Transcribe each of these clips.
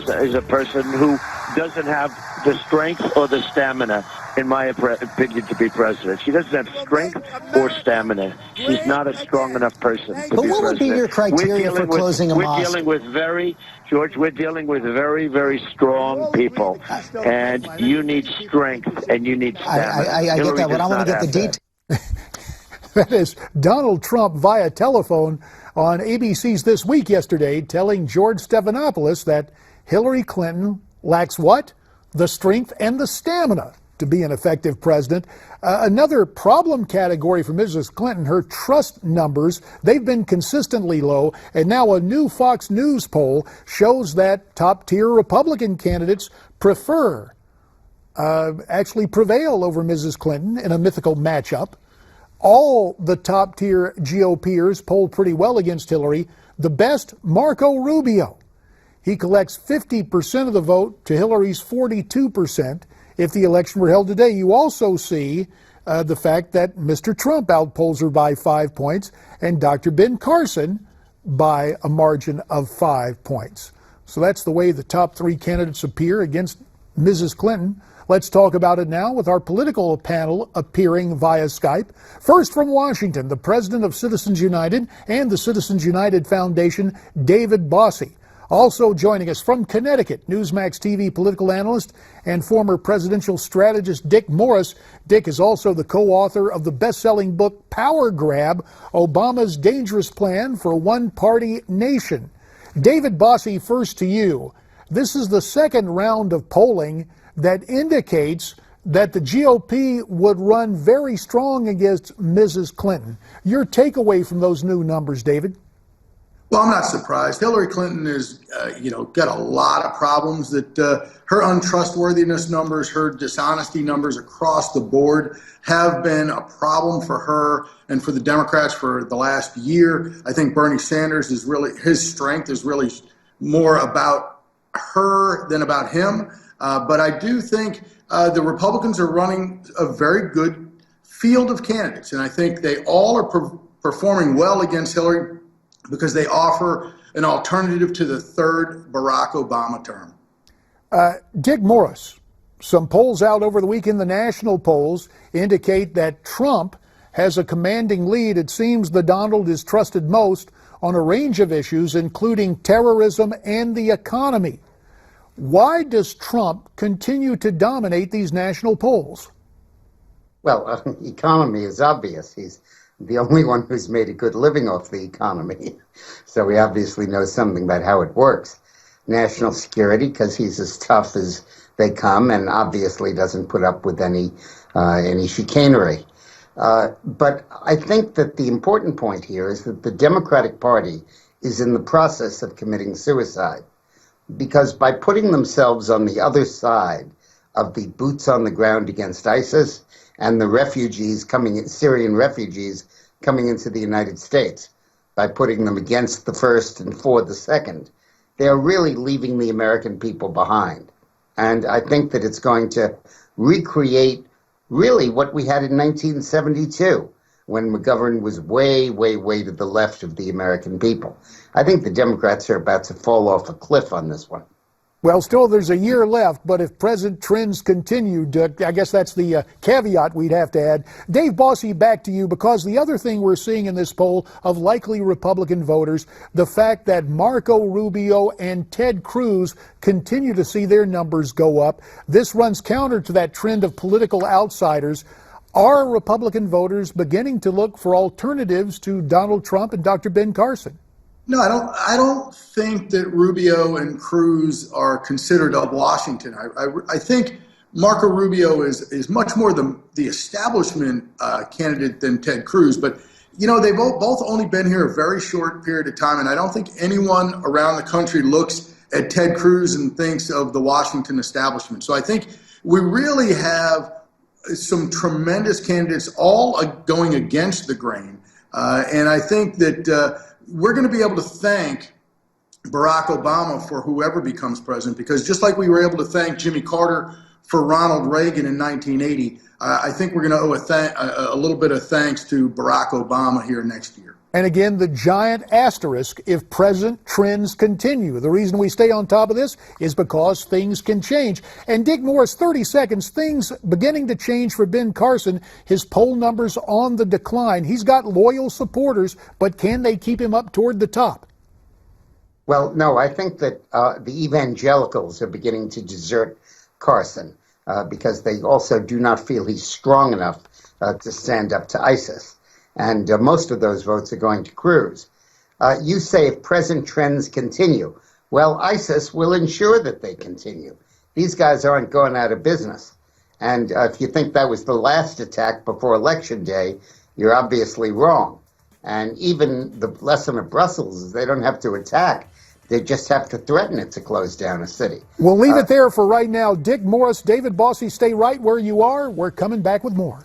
is a person who doesn't have the strength or the stamina, in my opinion, to be president. She doesn't have strength or stamina. She's not a strong enough person to be president. But what would be your criteria for closing a mosque? We're dealing with George, we're dealing with very, very strong people. And you need strength and you need stamina. I get that, but I want to get the details. That is Donald Trump via telephone on ABC's This Week yesterday, telling George Stephanopoulos that Hillary Clinton lacks what? The strength and the stamina to be an effective president. Another problem category for Mrs. Clinton, her trust numbers, they've been consistently low, and now a new Fox News poll shows that top-tier Republican candidates actually prevail over Mrs. Clinton in a mythical matchup. All the top-tier GOPers polled pretty well against Hillary. The best, Marco Rubio. He collects 50% of the vote to Hillary's 42%. If the election were held today, you also see the fact that Mr. Trump outpolls her by 5 points and Dr. Ben Carson by a margin of 5 points. So that's the way the top three candidates appear against Mrs. Clinton. Let's talk about it now with our political panel appearing via Skype. First from Washington, the president of Citizens United and the Citizens United Foundation, David Bossie. Also joining us from Connecticut, Newsmax TV political analyst and former presidential strategist Dick Morris. Dick is also the co-author of the best-selling book Power Grab, Obama's Dangerous Plan for a One-Party Nation. David Bossie, first to you. This is the second round of polling that indicates that the GOP would run very strong against Mrs. Clinton. Your takeaway from those new numbers, David? Well, I'm not surprised. Hillary Clinton is, got a lot of problems. That her untrustworthiness numbers, her dishonesty numbers across the board have been a problem for her and for the Democrats for the last year. I think Bernie Sanders his strength is really more about her than about him. But I do think the Republicans are running a very good field of candidates, and I think they all are performing well against Hillary because they offer an alternative to the third Barack Obama term. Dick Morris, some polls out over the weekend, the national polls indicate that Trump has a commanding lead. It seems the Donald is trusted most on a range of issues, including terrorism and the economy. Why does Trump continue to dominate these national polls? Well, economy is obvious. He's the only one who's made a good living off the economy. So he obviously knows something about how it works. National security, because he's as tough as they come and obviously doesn't put up with any chicanery. But I think that the important point here is that the Democratic Party is in the process of committing suicide. Because by putting themselves on the other side of the boots on the ground against ISIS and the refugees Syrian refugees coming into the United States, by putting them against the first and for the second, they are really leaving the American people behind. And I think that it's going to recreate really what we had in 1972, when McGovern was way, way, way to the left of the American people. I think the Democrats are about to fall off a cliff on this one. Well, still there's a year left, but if present trends continue, I guess that's the caveat we'd have to add. Dave Bossie, back to you, because the other thing we're seeing in this poll of likely Republican voters, the fact that Marco Rubio and Ted Cruz continue to see their numbers go up. This runs counter to that trend of political outsiders. Are Republican voters beginning to look for alternatives to Donald Trump and Dr. Ben Carson? No, I don't think that Rubio and Cruz are considered of Washington. I think Marco Rubio is much more the establishment candidate than Ted Cruz. But, they've both only been here a very short period of time, and I don't think anyone around the country looks at Ted Cruz and thinks of the Washington establishment. So I think we really have some tremendous candidates all going against the grain. And I think that we're going to be able to thank Barack Obama for whoever becomes president, because just like we were able to thank Jimmy Carter for Ronald Reagan in 1980, I think we're going to owe a little bit of thanks to Barack Obama here next year. And again, the giant asterisk if present trends continue. The reason we stay on top of this is because things can change. And Dick Morris, 30 seconds, things beginning to change for Ben Carson. His poll numbers on the decline. He's got loyal supporters, but can they keep him up toward the top? Well, no, I think that the evangelicals are beginning to desert Carson because they also do not feel he's strong enough to stand up to ISIS. And most of those votes are going to Cruz. You say if present trends continue. Well, ISIS will ensure that they continue. These guys aren't going out of business. And if you think that was the last attack before Election Day, you're obviously wrong. And even the lesson of Brussels is they don't have to attack. They just have to threaten it to close down a city. We'll leave it there for right now. Dick Morris, David Bossie, stay right where you are. We're coming back with more.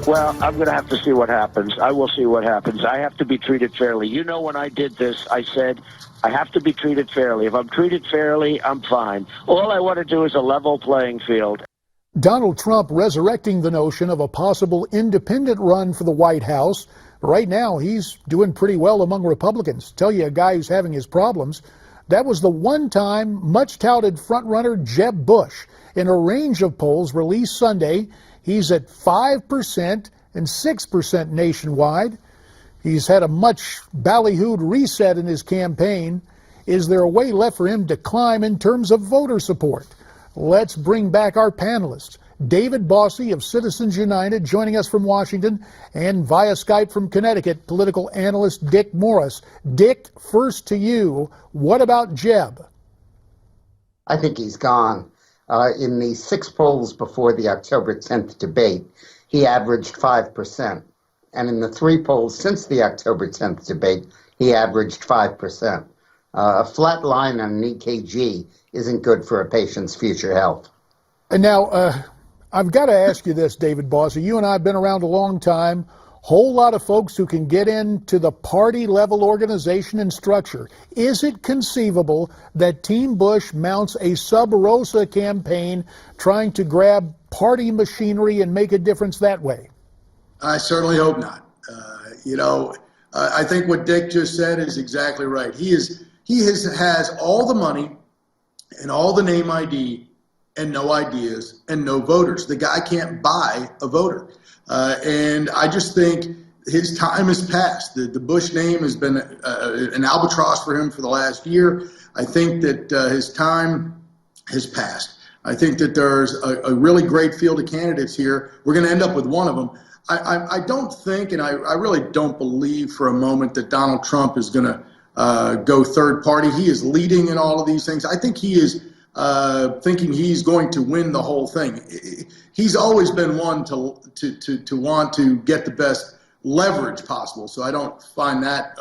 Well, I'm going to have to see what happens. I will see what happens. I have to be treated fairly. You know, when I did this, I said, I have to be treated fairly. If I'm treated fairly, I'm fine. All I want to do is a level playing field. Donald Trump resurrecting the notion of a possible independent run for the White House. Right now, he's doing pretty well among Republicans. Tell you a guy who's having his problems. That was the one-time, much-touted frontrunner Jeb Bush. In a range of polls released Sunday, he's at 5% and 6% nationwide. He's had a much ballyhooed reset in his campaign. Is there a way left for him to climb in terms of voter support? Let's bring back our panelists. David Bossie of Citizens United joining us from Washington, and via Skype from Connecticut, political analyst Dick Morris. Dick, first to you. What about Jeb? I think he's gone. In the 6 polls before the October 10th debate, he averaged 5%. And in the 3 polls since the October 10th debate, he averaged 5%. A flat line on an EKG isn't good for a patient's future health. And now, I've got to ask you this, David Bossie. You and I have been around a long time. Whole lot of folks who can get into the party-level organization and structure. Is it conceivable that Team Bush mounts a sub rosa campaign trying to grab party machinery and make a difference that way? I certainly hope not. I think what Dick just said is exactly right. He has all the money and all the name ID and no ideas and no voters. The guy can't buy a voter. And I just think his time has passed. The Bush name has been an albatross for him for the last year. I think that his time has passed. I think that there's a really great field of candidates here. We're going to end up with one of them. I don't think, and I really don't believe for a moment that Donald Trump is going to go third party. He is leading in all of these things. I think he is thinking he's going to win the whole thing. He's always been one to want to get the best leverage possible. So I don't find that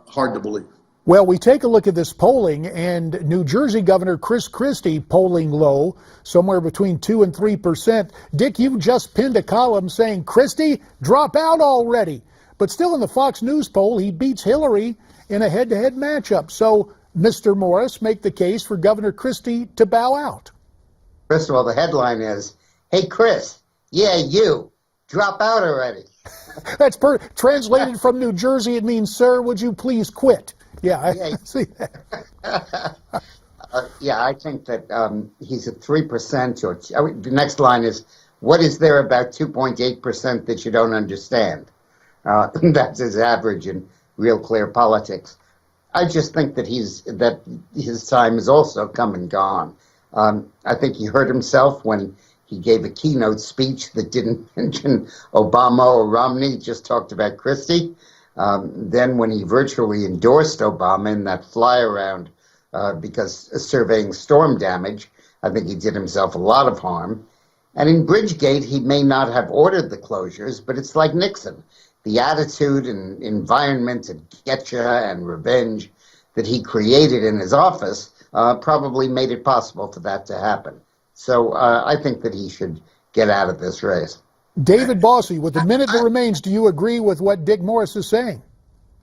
hard to believe. Well, we take a look at this polling, and New Jersey Governor Chris Christie polling low, somewhere between 2% and 3%. Dick, you just pinned a column saying, Christie, drop out already. But still in the Fox News poll, he beats Hillary in a head-to-head matchup. So, Mr. Morris, make the case for Governor Christie to bow out. First of all, the headline is, hey, Chris, yeah, you, drop out already. That's translated from New Jersey, it means, sir, would you please quit? Yeah, I see that. I think that he's at 3%. The next line is, what is there about 2.8% that you don't understand? That's his average in Real Clear Politics. I just think that his time is also come and gone. I think he hurt himself when he gave a keynote speech that didn't mention Obama or Romney, just talked about Christie. Then when he virtually endorsed Obama in that fly-around because surveying storm damage, I think he did himself a lot of harm. And in Bridgegate, he may not have ordered the closures, but it's like Nixon. The attitude and environment of getcha and revenge that he created in his office probably made it possible for that to happen. So I think that he should get out of this race. David Bossie, with the minute that remains, do you agree with what Dick Morris is saying?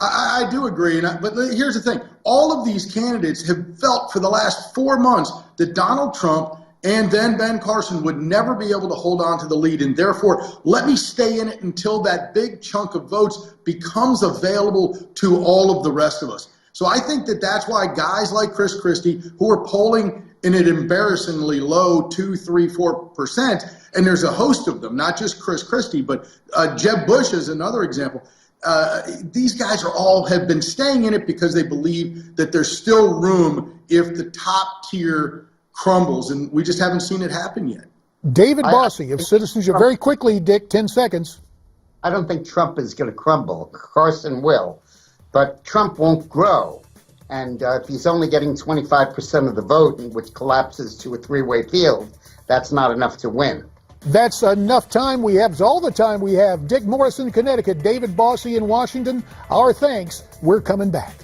I do agree, but here's the thing. All of these candidates have felt for the last 4 months that Donald Trump and then Ben Carson would never be able to hold on to the lead, and therefore let me stay in it until that big chunk of votes becomes available to all of the rest of us. So I think that that's why guys like Chris Christie, who are polling in an embarrassingly low 2, 3, 4%, and there's a host of them, not just Chris Christie, but Jeb Bush is another example. These guys have been staying in it because they believe that there's still room if the top tier crumbles, and we just haven't seen it happen yet. David Bossie of Citizenship. Very quickly, Dick, 10 seconds. I don't think Trump is going to crumble. Carson will, but Trump won't grow. And if he's only getting 25% of the vote, which collapses to a three-way field, that's not enough to win. That's enough time we have. It's all the time we have. Dick Morris in Connecticut, David Bossie in Washington. Our thanks. We're coming back.